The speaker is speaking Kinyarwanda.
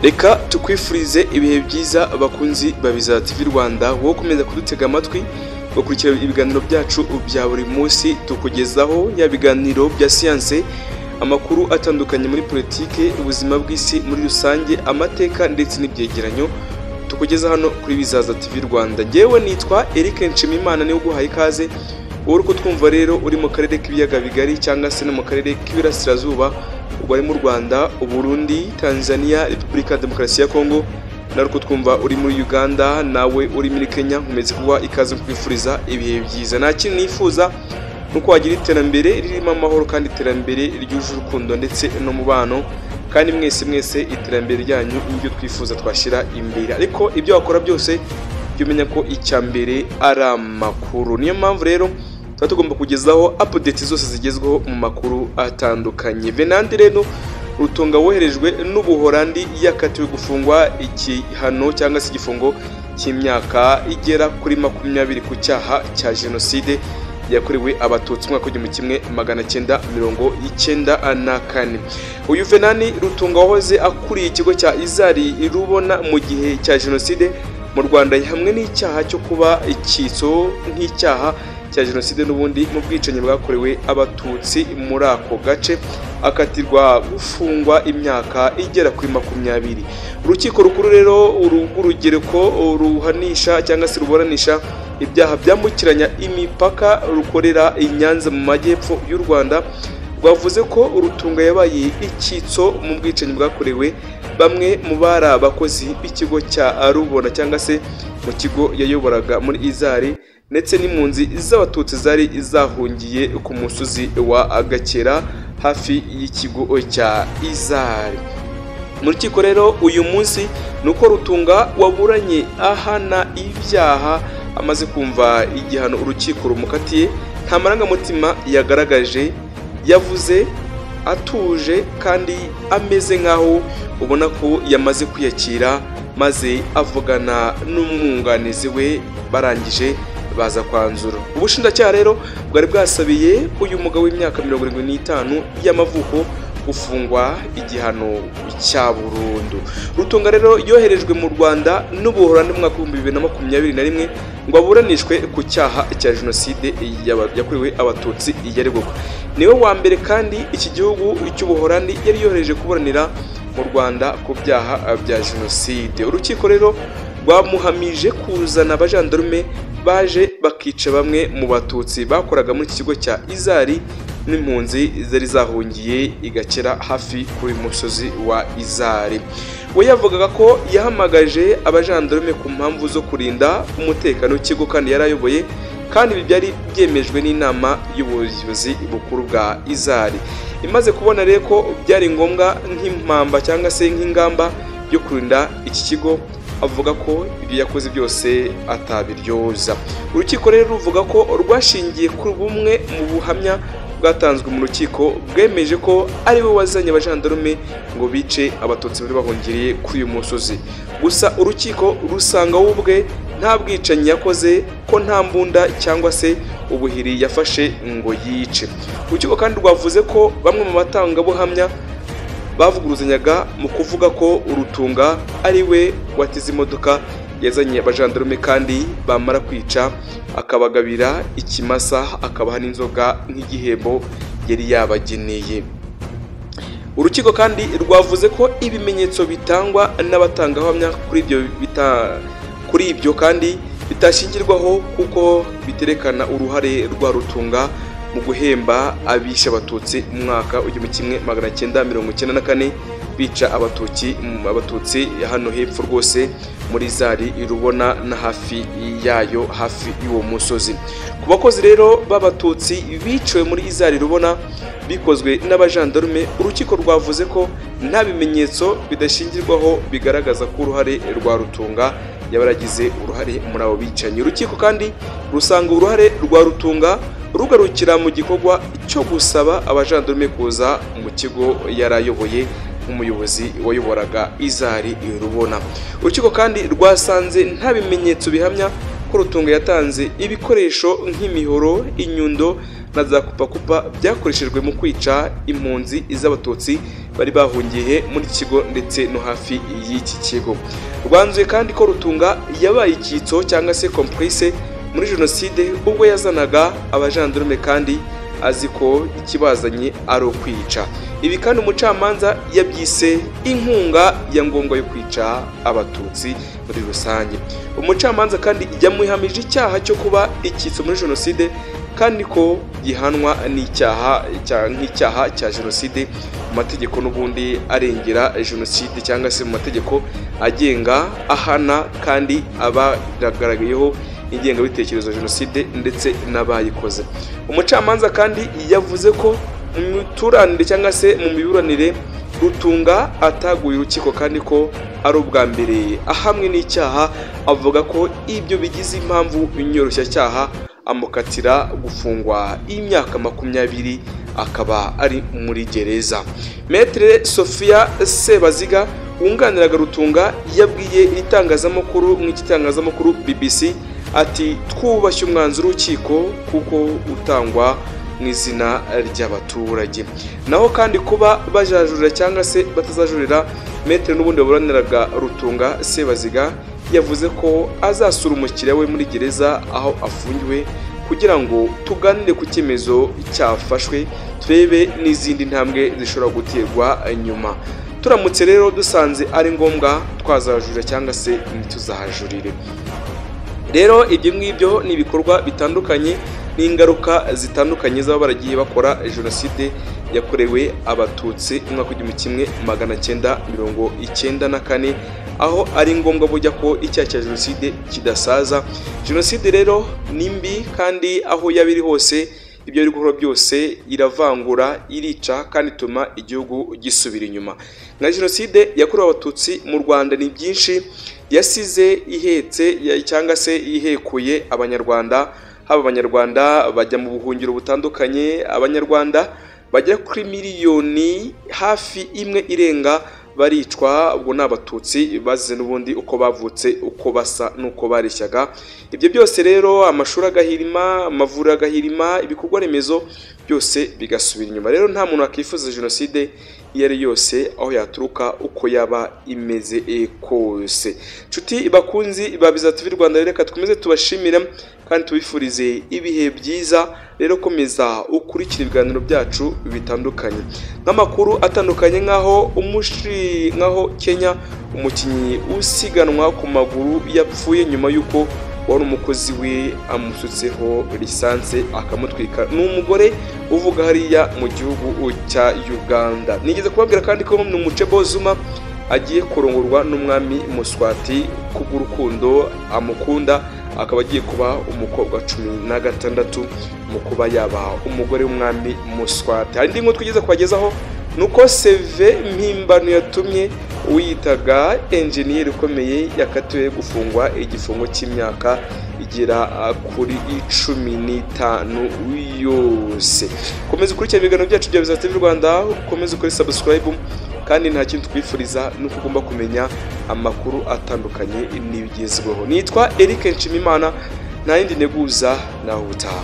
Reka tukwifurize ibihe byiza abakunzi babiza TV Rwanda, wo komeza kudutega amatwi bakurikira ibiganiro byacu bya buri munsi tukugezaho, ya biganiro bya science, amakuru atandukanye muri politike, ubuzima bw'isi muri rusange, amateka ndetse n'ibyegeranyo tukugeza hano kuri Bizaza TV Rwanda. Ngewe nitwa Eric Nshimimana, niwe uguhaye ikaze. Uri kutwumva rero uri mu karere k'ibiyaga bigari cyangwa se no mu karere k'ibirasirazuba, ubwo ari mu Rwanda, Uburundi, Tanzania, Repubulika ya Demokarasi ya Kongo, na ruko twumva uri muri Uganda, nawe uri muri Kenya, nkomeze kuba ikaze kwifuriza ibihe byiza. Nta kintu nifuza nuko wagira iterambere ririmo amahoro kandi iterambere ryuje urukundo ndetse n'umubano, kandi mwese iterambere ryanyu n'ibyo twifuza twashyira imbere. Ariko ibyo wakora byose jya umenya ko icyambere ari amakuru. Niyo mpamvu rero tuba tugomba kugezaho update zose zigezweho mu makuru atandukanye. Venandi rero Rutunga woherejwe n'Ubuholandi yakatiwe gufungwa igihano cyangwa se igifungo cy'imyaka igera kuri 20 ku cyaha cya jenoside yakorewe abatutsi mu mwaka w'1994. Uyu Venani Rutunga wahoze akuriye ikigo cya Izari Rubona mu gihe cya jenoside mu Rwanda, hamwe n'icyaha cyo kuba icyitso nk'icyaha cya jenoside n'ubundi mu bwicanyi bwakorewe abatutsi muri ako gace, akatirwa gufungwa imyaka igera kuri 20. Urukiko rukuru rero urugereko ruhanisha cyangwa se ruburanisha ibyaha byambukiranya imipaka rukorera i Nyanza mu majyepfo y'u Rwanda rwavuze ko Rutunga yabaye icyitso mu bwicanyi bwakorewe bamwe mu bari abakozi b'ikigo cya Rubona cyangwa se mu kigo yayoboraga muri Izari, ndetse n'impunzi z'abatutsi zari zahungiye ku musozi wa Agakera hafi y'ikigo cya Izari. Mu rukiko rero uyu munsi nuko Rutunga waburanye ahana ibyaha amaze kumva igihano urukiko rumukatiye. Nta marangamutima yagaragaje, yavuze atuje kandi ameze nkaho ubona ko yamaze kwiyakira, maze avugana n'umwunganizi we, barangije baza kwanzura. Ubushinjacyaha rero bwari bwasabiye uyu mugabo w'imyaka 75 y'amavuko gufungwa igihano cya burundu. Rutunga rero yoherejwe mu Rwanda n'Ubuholandi mu mwaka wa 2021 ngo aburanishwe ku cyaha cya jenoside yakorewe abatutsi yaregwaga. Niwe wa mbere kandi iki gihugu cy'Ubuholandi yari yohereje kuburanira mu Rwanda ku byaha bya jenoside. Urukiko rero rwamuhamije kuzana abajandarume baje bakica bamwe mu batutsi bakoraga muri iki kigo cya Izari n'impunzi zari zahungiye igakera hafi kuri musozi wa Izari. We yavugaga ko yahamagaje abajandarume ku mpamvu zo kurinda umutekano w'ikigo kandi yarayoboye, kandi ibi byari byemejwe n'inama y'ubuyobozi bukuru bwa Izari. Imaze kubona rero ko byari ngombwa nk'impamba cyangwa se nk'ingamba yo kurinda iki kigo, avuga ko ibyo yakoze byose atabiryoza. Urukiko rero ruvuga ko rwashingiye kuri bumwe mu buhamya bwatanzwe mu rukiko bwemeje ko ari we wazanye abajandarume ngo bice abatutsi bari bahungiriye kuri uyu musozi. Gusa urukiko rusanga we ubwe nta bwicanyi yakoze, ko nta mbunda cyangwa se ubuhiri yafashe ngo yice. Urukiko kandi rwavuze ko bamwe mu batangabuhamya bavuguruzanyaga mu kuvuga ko Rutunga ari we wateze imodoka yazanye abajandarume, kandi bamara kwica akabagabira ikimasa akabaha n'inzoga nk'igihembo yari yabageneye. Urukiko kandi rwavuze ko ibimenyetso bitangwa n'abatangabuhamya kuri ibyo kandi bitashingirwaho, kuko biterekana uruhare rwa Rutunga mu guhemba abishe abatutsi mu mwaka wa 1994 bica abatutsi hano hepfo rwose muri Izari Rubona na hafi yayo, hafi y'uwo musozi. Ku bakozi rero b'abatutsi biciwe muri Izari Rubona bikozwe n'abajandarume, urukiko rwavuze ko nta bimenyetso bidashingirwaho bigaragaza ko uruhare rwa Rutunga yabaragize uruhare muri abo bicanyi. Urukiko kandi rusanga uruhare rwa Rutunga rugarukira mu gikorwa cyo gusaba abajandarume kuza mu kigo yarayoboye nk'umuyobozi wayoboraga Izari Rubona. Urukiko kandi rwasanze nta bimenyetso bihamya ko Rutunga yatanze ibikoresho nk'imihoro, inyundo na za kupakupa byakoreshejwe mu kwica impunzi z'abatutsi bari bahungiye muri iki kigo ndetse no hafi y'iki kigo. Rwanzuye kandi ko Rutunga yabaye icyitso cyangwa se complice muri jenoside ubwo yazanaga abajandarume kandi azi ko ikibazanye ari ukwica. Ibi kandi umucamanza yabyise inkunga ya ngombwa yo kwica abatutsi muri rusange. Umucamanza kandi yamuhamije icyaha cyo kuba icyitso muri jenoside kandi ko gihanwa nk'icyaha cya jenoside mu mategeko n'ubundi arengera jenoside cyangwa se mu mategeko agenga ahana kandi abagaragayeho ingengabitekerezo jenoside ndetse n'abayikoze. Umucamanza kandi yavuze ko mu mituranire cyangwa se mu miburanire Rutunga ataguye urukiko kandi ko ari ubwa mbere ahamwe n'icyaha. Avuga ko ibyo bigize impamvu inyoroshyacyaha amukatira gufungwa imyaka 20 akaba ari muri gereza. Maître Sophia Sebaziga wunganiraga Rutunga yabwiye itangazamakuru nk'igitangazamakuru BBC ati twubashye umwanzuro w'urukiko kuko utangwa mu izina ry'abaturage. Naho kandi kuba bajajurira cyangwa se batazajurira, Maître n'ubundi baburaniraga Rutunga Sebaziga yavuze ko azasura umukiriya we muri gereza aho afungiwe kugira ngo tuganire ku cyemezo cyafashwe turebe n'izindi ntambwe zishobora guterwa nyuma. Turamutse rero dusanze ari ngombwa twazajurira cyangwa se ntituzahajurire. Rero ibyo ngibyo ni ibikorwa bitandukanye n'ingaruka zitandukanye z'aba baragiye bakora jenoside yakorewe abatutsi mu mwaka w'1994, aho ari ngombwa bujya ko icyaha cya jenoside kidasaza. Jenoside rero ni mbi kandi aho yabiri hose ibyo biri gukora byose iravangura, irica kandi ituma igihugu gisubira inyuma. Na jenoside yakorewe abatutsi mu Rwanda ni byinshi yasize ihetse cyangwa se ihekuye abanyarwanda, haba abanyarwanda bajya mu buhungiro butandukanye, abanyarwanda bajya kuri miliyoni hafi imwe irenga baricwa. Ubwo n'abatutsi bazize n'ubundi uko bavutse, uko basa n'uko bareshyaga. Ibyo byose rero amashuri agahirima, amavuriro agahirima, ibikorwa remezo byose bigasubira inyuma. Rero nta muntu akifuza jenoside iyo ari yose aho yaturuka uko yaba imeze kose. Nshuti bakunzi ba Biza TV Rwanda, reka twemeze tubashimira kandi tubifurize ibihe byiza. Rero komeza ukurikira ibiganiro byacu bitandukanye n'amakuru atandukanye nkaho Kenya umukinnyi usiganwa ku maguru yapfuye nyuma y'uko wari umukozi we amusutseho lisanse akamutwika. Ni umugore uvuga hariya mu gihugu cya Uganda. Nigeze kubabwira kandi ko Muchebo Zuma agiye kurongorwa n'umwami Muswati kubw'urukundo amukunda, akaba agiye kuba umukobwa 16 mu kuba yaba umugore w'umwami Muswati. Hari ndimo twigeze kubagezaho nuko CV Mpimbano yatumye uyitaga engineer ukomeye yakatiwe gufungwa igifungo cy'imyaka igera kuri 15 yose. Komeza ukurikira ibiganiro byacu bya Biza TV Rwanda, komeza kuri subscribe kandi nta kintu twifuriza nuko ugomba kumenya amakuru atandukanye n'ibigezweho. Nitwa Eric Nshimimana, nta yindi neguza naho utaha.